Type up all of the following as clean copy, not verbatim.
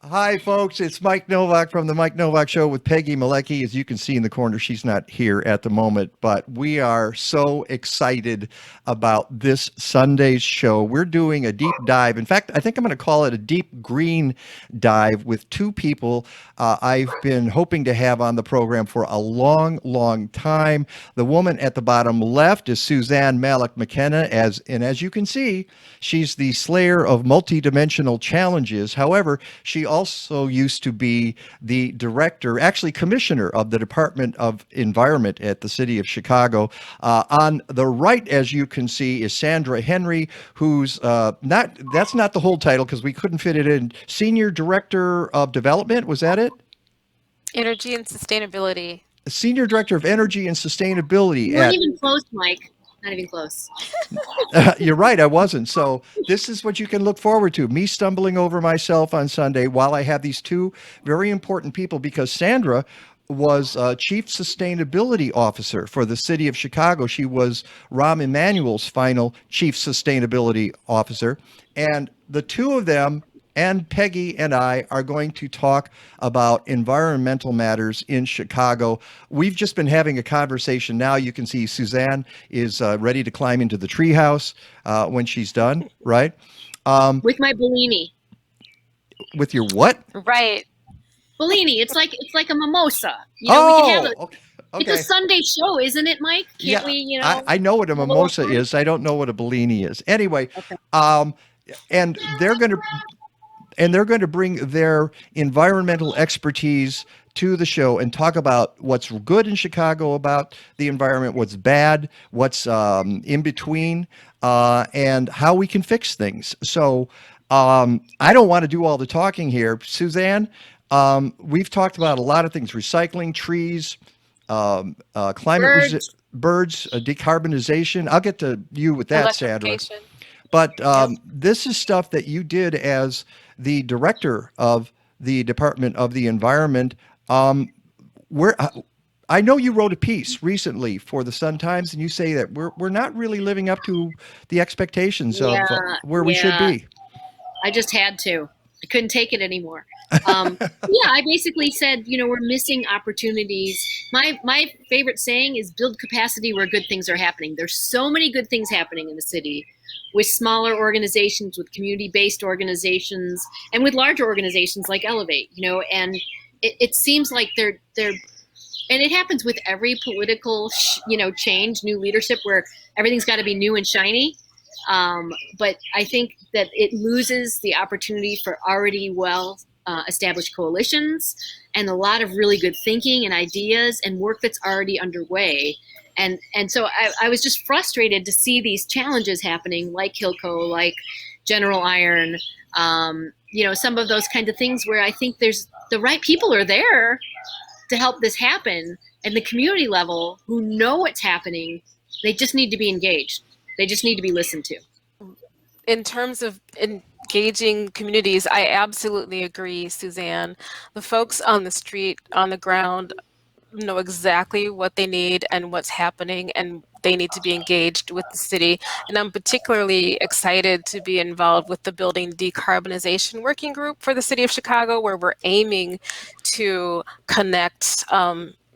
Hi, folks. It's Mike Nowak from the Mike Nowak Show with Peggy Malecki. As you can see in the corner, she's not here at the moment, but we are so excited about this Sunday's show. We're doing a deep dive. In fact, I think I'm going to call it a deep green dive with two people I've been hoping to have on the program for a long, long time. The woman at the bottom left is Suzanne Malec-McKenna, as you can see, she's the slayer of multidimensional challenges. However, she also used to be the director, actually commissioner of the Department of Environment at the city of Chicago. On the right, as you can see, is Sandra Henry, who's that's not the whole title because we couldn't fit it in. Senior Director of Development, was that it? Energy and sustainability. Senior Director of Energy and Sustainability You weren't at even close, Mike. Not even close. You're right, I wasn't. So this is what you can look forward to. Me stumbling over myself on Sunday while I have these two very important people because Sandra was Chief Sustainability Officer for the city of Chicago. She was Rahm Emanuel's final Chief Sustainability Officer. And the two of them and Peggy and I are going to talk about environmental matters in Chicago. We've just been having a conversation now. You can see Suzanne is ready to climb into the treehouse when she's done, right? With my Bellini. With your what? Right. Bellini. It's like a mimosa. We can have it. Okay. It's a Sunday show, isn't it, Mike? Can't we, I know what a mimosa is. I don't know what a Bellini is. Anyway, Okay. And they're going to bring their environmental expertise to the show and talk about what's good in Chicago about the environment, what's bad, what's in between, and how we can fix things. So I don't want to do all the talking here. Suzanne, we've talked about a lot of things: recycling, trees, birds, decarbonization. I'll get to you with that, Sandra. Electrification. But Yep. this is stuff that you did as the director of the Department of the Environment. Where I know you wrote a piece recently for the Sun Times, and you say that we're not really living up to the expectations of where we should Yeah. be. I just had to. I couldn't take it anymore. Yeah, I basically said, we're missing opportunities. My favorite saying is build capacity where good things are happening. There's so many good things happening in the city with smaller organizations, with community-based organizations, and with larger organizations like Elevate, and it seems like they're and it happens with every political change, new leadership where everything's got to be new and shiny. But I think that it loses the opportunity for already well established coalitions and a lot of really good thinking and ideas and work that's already underway. And so I was just frustrated to see these challenges happening, like Hilco, like General Iron, some of those kinds of things where I think there's the right people are there to help this happen, and the community level who know what's happening, they just need to be engaged. They just need to be listened to. In terms of engaging communities, I absolutely agree, Suzanne. The folks on the street, on the ground, know exactly what they need and what's happening, and they need to be engaged with the city. And I'm particularly excited to be involved with the Building Decarbonization Working Group for the City of Chicago, where we're aiming to connect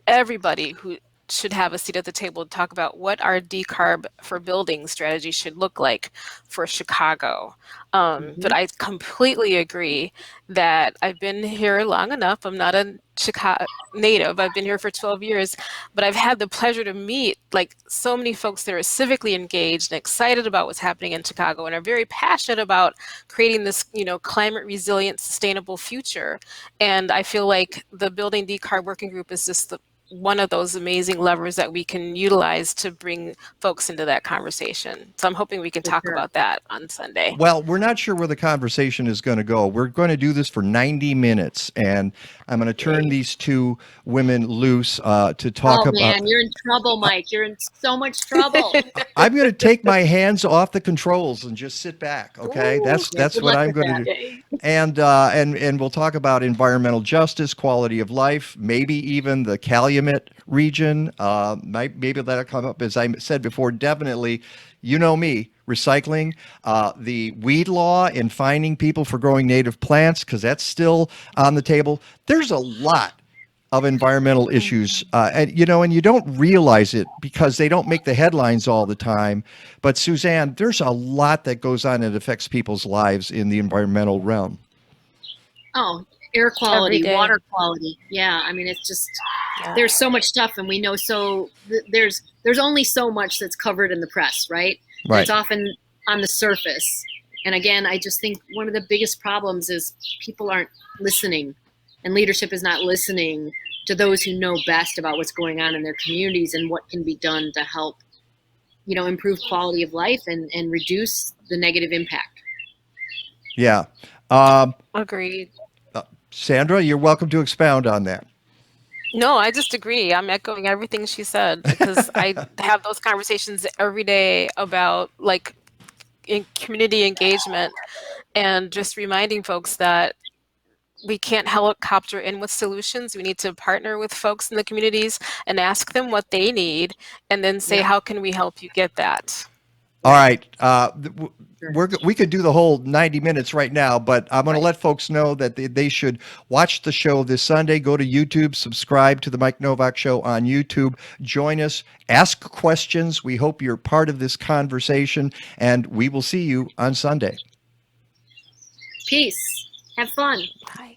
everybody who should have a seat at the table to talk about what our decarb for building strategy should look like for Chicago. But I completely agree that I've been here long enough. I'm not a Chicago native. I've been here for 12 years, but I've had the pleasure to meet like so many folks that are civically engaged and excited about what's happening in Chicago and are very passionate about creating this, climate resilient, sustainable future. And I feel like the Building Decarb Working Group is just one of those amazing levers that we can utilize to bring folks into that conversation. So I'm hoping we can talk about that on Sunday. Well, we're not sure where the conversation is going to go. We're going to do this for 90 minutes, and I'm going to turn these two women loose to talk about. Man, you're in trouble, Mike. You're in so much trouble. I'm going to take my hands off the controls and just sit back. Okay, Ooh, that's good what luck I'm with going to that. do. And we'll talk about environmental justice, quality of life, maybe even the Calumet Willamette region. Maybe that'll come up. As I said before, definitely, you know me, recycling, the weed law and fining people for growing native plants, because that's still on the table. There's a lot of environmental issues, and you don't realize it because they don't make the headlines all the time. But Suzanne, there's a lot that goes on that affects people's lives in the environmental realm. Oh, air Every quality, day. water quality. Yeah, I mean, it's just Yeah. there's so much stuff, and we know there's only so much that's covered in the press, right? And Right. it's often on the surface. And again, I just think one of the biggest problems is people aren't listening, and leadership is not listening to those who know best about what's going on in their communities and what can be done to help, improve quality of life and reduce the negative impact. Yeah. Um, Agreed. Sandra, you're welcome to expound on that. No, I just agree. I'm echoing everything she said because I have those conversations every day about like in community engagement and just reminding folks that we can't helicopter in with solutions. We need to partner with folks in the communities and ask them what they need and then say, Yep. how can we help you get that? All right. We could do the whole 90 minutes right now, but I'm going to Right. let folks know that they should watch the show this Sunday. Go to YouTube, subscribe to the Mike Nowak Show on YouTube. Join us, ask questions. We hope you're part of this conversation, and we will see you on Sunday. Peace. Have fun. Bye.